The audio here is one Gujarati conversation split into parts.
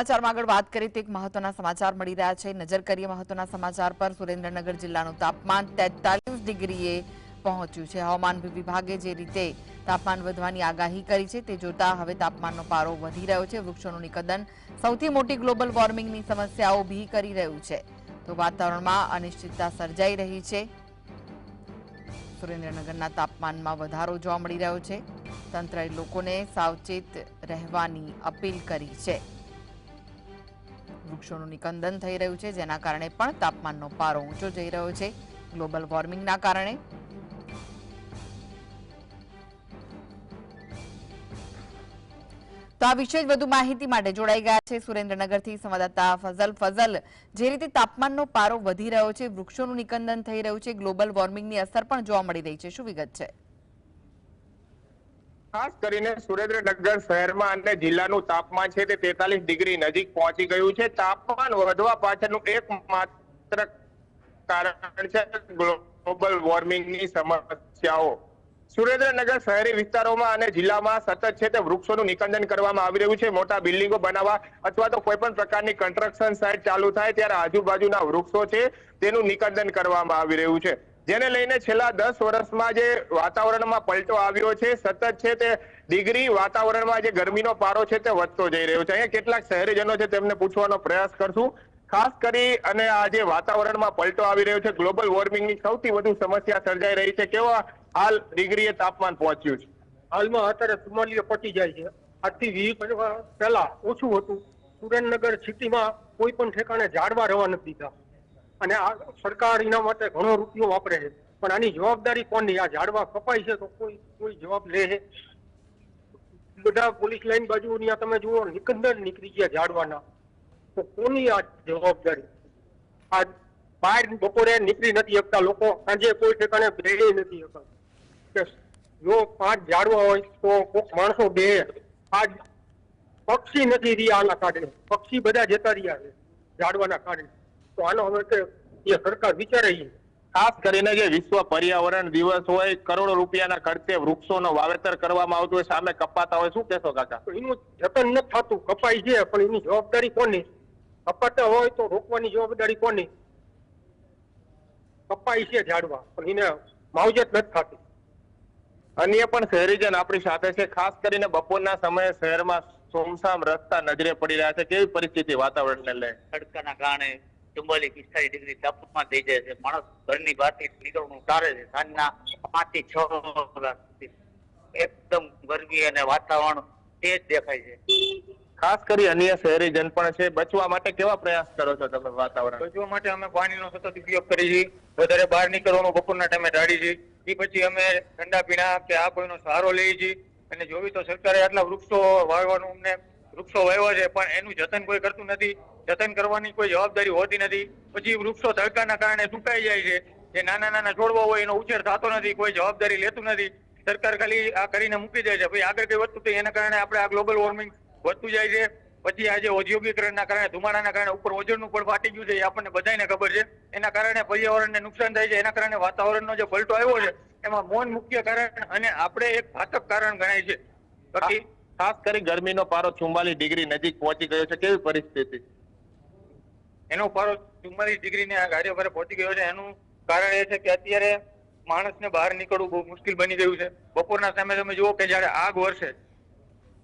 સમાચારમાં આગળ વાત કરીએ તો એક મહત્વના સમાચાર મળી રહ્યા છે। નજર કરીએ મહત્વના સમાચાર પર। સુરેન્દ્રનગર જિલ્લાનું તાપમાન 43 ડિગ્રીએ પહોંચ્યું છે। હવામાન વિભાગે જે રીતે તાપમાન વધવાની આગાહી કરી છે તે જોતા હવે તાપમાનનો પારો વધી રહ્યો છે। વૃક્ષોનું નિકંદન સૌથી મોટી ગ્લોબલ વોર્મિંગની સમસ્યા ઊભી કરી રહ્યું છે, તો વાતાવરણમાં અનિશ્ચિતતા સર્જાઈ રહી છે। સુરેન્દ્રનગરના તાપમાનમાં વધારો જોવા મળી રહ્યો છે। તંત્રએ લોકોને સાવચેત રહેવાની અપીલ કરી છે। વૃક્ષોનું નિકંદન થઈ રહ્યું છે, જેના કારણે પણ તાપમાનનો પારો ઊંચો જઈ રહ્યો છે ગ્લોબલ વોર્મિંગના કારણે। તો આ વિશે વધુ માહિતી માટે જોડાઈ ગયા છે સુરેન્દ્રનગરથી સંવાદદાતા ફઝલ। જે રીતે તાપમાનનો પારો વધી રહ્યો છે, વૃક્ષોનું નિકંદન થઈ રહ્યું છે, ગ્લોબલ વોર્મિંગની અસર પણ જોવા મળી રહી છે, શું વિગત છે? ખાસ કરીને સુરેન્દ્રનગર શહેરમાં અને જિલ્લાનું તાપમાન છે તે 43 ડિગ્રી નજીક પહોંચી ગયું છે। તાપમાન વધવા પાછળનું એકમાત્ર કારણ છે ગ્લોબલ વોર્મિંગની સમસ્યાઓ। સુરેન્દ્રનગર શહેરી વિસ્તારોમાં અને જિલ્લામાં સતત છે તે વૃક્ષોનું નિકંદન કરવામાં આવી રહ્યું છે। મોટા બિલ્ડિંગો બનાવવા અથવા તો કોઈ પણ પ્રકારની કન્સ્ટ્રક્શન સાઇટ ચાલુ થાય ત્યારે આજુબાજુના વૃક્ષો છે તેનું નિકંદન કરવામાં આવી રહ્યું છે, જેને લઈને છેલ્લા 10 વર્ષમાં જે વાતાવરણમાં પલટો આવ્યો છે, સતત છે તે ડિગ્રી વાતાવરણમાં જે ગરમીનો પારો છે તે વધતો જઈ રહ્યો છે। અહીંયા કેટલાક શહેરીજનો છે તેમને પૂછવાનો પ્રયાસ કરશું। ખાસ કરી અને આ જે વાતાવરણમાં પલટો આવી રહ્યો છે, ગ્લોબલ વોર્મિંગની સૌથી વધુ સમસ્યા સર્જાઈ રહી છે, કેવા હાલ ડિગ્રીએ તાપમાન પહોંચ્યું છે? હાલમાં અત્યારે 44 પહોંચી જાય છે। આજથી 20 વર્ષ પહેલા ઓછું હતું। સુરેન્દ્રનગર સિટીમાં કોઈ પણ ઠેકાણે ઝાડવા રહેવા નથી દીધા, અને આ સરકાર એના માટે ઘણો રૂપિયો વાપરે છે, પણ આની જવાબદારી કોની? આ ઝાડવા કપાય છે તો કોઈ જવાબ લે છે? બધા પોલીસ લાઈન બાજુ ત્યાં તમે જુઓ નિકંદન નીકળી ગયા ઝાડવાના, તો કોની આ જવાબદારી? આ બહાર બપોરે નીકળી નથી શકતા લોકો, સાંજે કોઈ ઠેકાણે બેસી નથી શકતા કે જો 5 ઝાડવા હોય તો કોઈક માણસો બે। આજ પક્ષી નથી રહ્યા આના કારણે, પક્ષી બધા જતા રહ્યા છે ઝાડવાના કારણે। તો આનો હવે કે એ સરકાર વિચારે છે। ખાસ કરીને જે વિશ્વ પર્યાવરણ દિવસ હોય, કરોડો રૂપિયાના ખર્ચે વૃક્ષોનો વાવેતર કરવામાં આવતું હોય, સામે કપાતા હોય, શું કહેશો કાકા? એનું જતન નથી થતું, કપાય છે પણ એની જવાબદારી કોની? કપાતા હોય તો રોકવાની જવાબદારી કોની? કપાય છે ઝાડવા પણ એને માવજત નથી થતી। અન્ય પણ શહેરીજન આપણી સાથે છે। ખાસ કરીને બપોરના સમયે શહેરમાં સુમસામ રસ્તા નજરે પડી રહ્યા છે, કેવી પરિસ્થિતિ વાતાવરણને લઈને? તડકાના કારણે 44-45 ડિગ્રી તાપમાન થઈ જાય છે। માણસ ઘરની બહારથી નીકળવાનું ટાળે છે। સાંજના 5 થી 6 વાગ્યા સુધી એકદમ ગરમી અને વાતાવરણ તેજ દેખાય છે। ખાસ કરી અન્ય શહેરીજન પણ છે, બચવા માટે કેવા પ્રયાસ કરો છો તમે? વાતાવરણ બચવા માટે અમે પાણીનો સતત ઉપયોગ કરીએ છીએ, વધારે બહાર નીકળવાનું બપોરના ટાઈમે ટાળીએ છીએ। એ પછી અમે ઠંડા પીણા કે આ કોઈનો સહારો લઈએ છીએ। અને જોવી તો સરકારે આટલા વૃક્ષો વાવવાનું અમને વૃક્ષો વાવ્યા છે, પણ એનું જતન કોઈ કરતું નથી। જતન કરવાની કોઈ જવાબદારી હોતી નથી। પછી વૃક્ષો તડકાના કારણે સુકાઈ જાય છે। જે નાના નાના છોડવા હોય એનો ઉછેર થતો નથી, કોઈ જવાબદારી લેતું નથી। સરકાર ખાલી આ કરીને મૂકી દે છે, પછી આગળ કઈ વધતું તો એના કારણે આપણે આ ગ્લોબલ વોર્મિંગ વધતું જાય છે। પછી આજે ઔદ્યોગિકરણના કારણે, ધુમાડાના કારણે ઉપર ઓઝોનનું પણ ફાટી ગયું છે, એ આપણને બધાને ખબર છે। એના કારણે પર્યાવરણને નુકસાન થાય છે। એના કારણે વાતાવરણનો જે પલટો આવ્યો છે એમાં મૌન મુખ્ય કારણ અને આપણે એક ઘાતક કારણ ગણાય છે। બાકી ખાસ કરી ગરમીનો પારો 44 ડિગ્રી નજીક પહોંચી ગયો છે, કેવી પરિસ્થિતિ? એનો પારો 44 ડિગ્રીને ગાડીઓ પર પહોંચી ગયો છે। એનું કારણ એ છે કે અત્યારે માણસને બહાર નીકળવું બહુ મુશ્કેલ બની ગયું છે। બપોરના સમયે તમે જુઓ કે જયારે આગ વરસે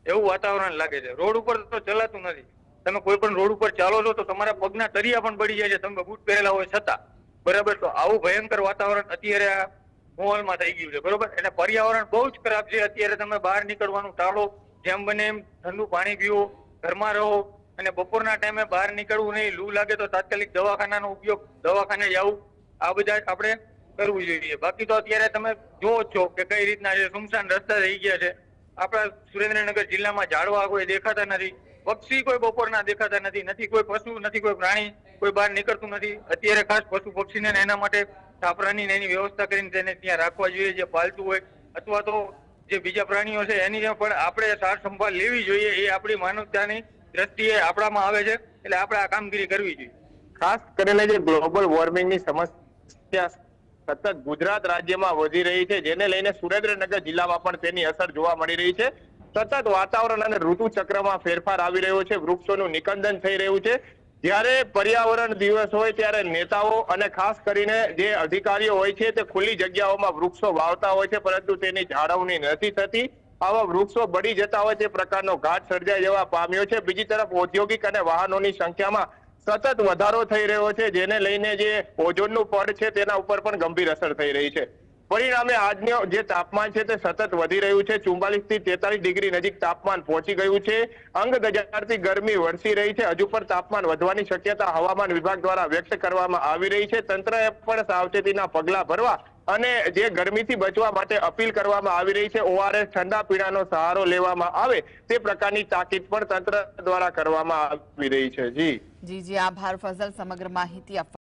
એવું વાતાવરણ લાગે છે। રોડ ઉપર તો ચલાતું નથી। તમે કોઈ પણ રોડ ઉપર ચાલો છો તો તમારા પગના તળિયા પણ પડી જાય છે, તમે બૂટ પહેરેલા હોય છતાં, બરાબર? તો આવું ભયંકર વાતાવરણ અત્યારે આ માહોલમાં થઈ ગયું છે, બરોબર? એટલે પર્યાવરણ બહુ જ ખરાબ છે। અત્યારે તમે બહાર નીકળવાનું ટાળો, જેમ બને એમ ઠંડુ પાણી પીવો, ઘરમાં રહો, અને બપોરના ટાઈમે બહાર નીકળવું નહીં। લૂ લાગે તો તાત્કાલિક દવાખાનાનો ઉપયોગ, દવાખાને જવું, આ બધા આપણે કરવું જોઈએ। બાકી તો અત્યારે તમે જોવો છો કે કઈ રીતના છે, સુમસાન રસ્તા થઈ ગયા છે। આપણા સુરેન્દ્રનગર જિલ્લામાં ઝાડવા કોઈ દેખાતા નથી, પક્ષી કોઈ બપોરના દેખાતા નથી, નથી કોઈ પશુ, નથી કોઈ પ્રાણી, કોઈ બહાર નીકળતું નથી। અત્યારે ખાસ પશુ પક્ષીને એના માટે છાપરાની એની વ્યવસ્થા કરીને તેને ત્યાં રાખવા જોઈએ, જે પાલતું હોય, અથવા તો જે બીજા પ્રાણીઓ છે એની પણ આપણે સાર સંભાળ લેવી જોઈએ। એ આપણી માનવતાની દ્રષ્ટિએ આપણામાં આવે છે, એટલે આપણે આ કામગીરી કરવી જોઈએ। ખાસ કરીને જે ગ્લોબલ વોર્મિંગની સમસ્યા સતત ગુજરાત રાજ્યમાં વધી રહી છે, જેને લઈને સુરેન્દ્રનગર જિલ્લામાં પણ તેની અસર જોવા મળી રહી છે। સતત વાતાવરણ અને ઋતુ ચક્રમાં ફેરફાર આવી રહ્યો છે, વૃક્ષોનું નિકંદન થઈ રહ્યું છે। જ્યારે પર્યાવરણ દિવસ હોય ત્યારે નેતાઓ અને ખાસ કરીને જે અધિકારીઓ હોય છે તે ખુલ્લી જગ્યાઓમાં વૃક્ષો વાવતા હોય છે, પરંતુ તેની જાળવણી નથી થતી। આવા વૃક્ષો બળી જતા હોય તે પ્રકારનો ઘાટ સર્જાઈ જવા પામ્યો છે। બીજી તરફ ઔદ્યોગિક અને વાહનોની સંખ્યામાં સતત વધારો થઈ રહ્યો છે, જેને લઈને જે ઓઝોનનું પડ છે તેના ઉપર પણ ગંભીર અસર થઈ રહી છે। પરિણામે આજનું જે તાપમાન છે તે સતત વધી રહ્યું છે। 44 થી 43 ડિગ્રી નજીક તાપમાન પહોંચી ગયું છે। અંગ ગજાડતી ગરમી વરસી રહી છે। હજુ પણ તાપમાન વધવાની શક્યતા હવામાન વિભાગ દ્વારા વ્યક્ત કરવામાં આવી રહી છે। તંત્રએ પણ સાવચેતીના પગલાં ભરવા અને જે ગરમીથી બચવા માટે અપીલ કરવામાં આવી રહી છે। ORS ઠંડા પીણાનો સહારો લેવામાં આવે તે પ્રકારની તાકીદ પણ તંત્ર દ્વારા કરવામાં આવી રહી છે। જી આભાર ફઝલ સમગ્ર માહિતી આપવા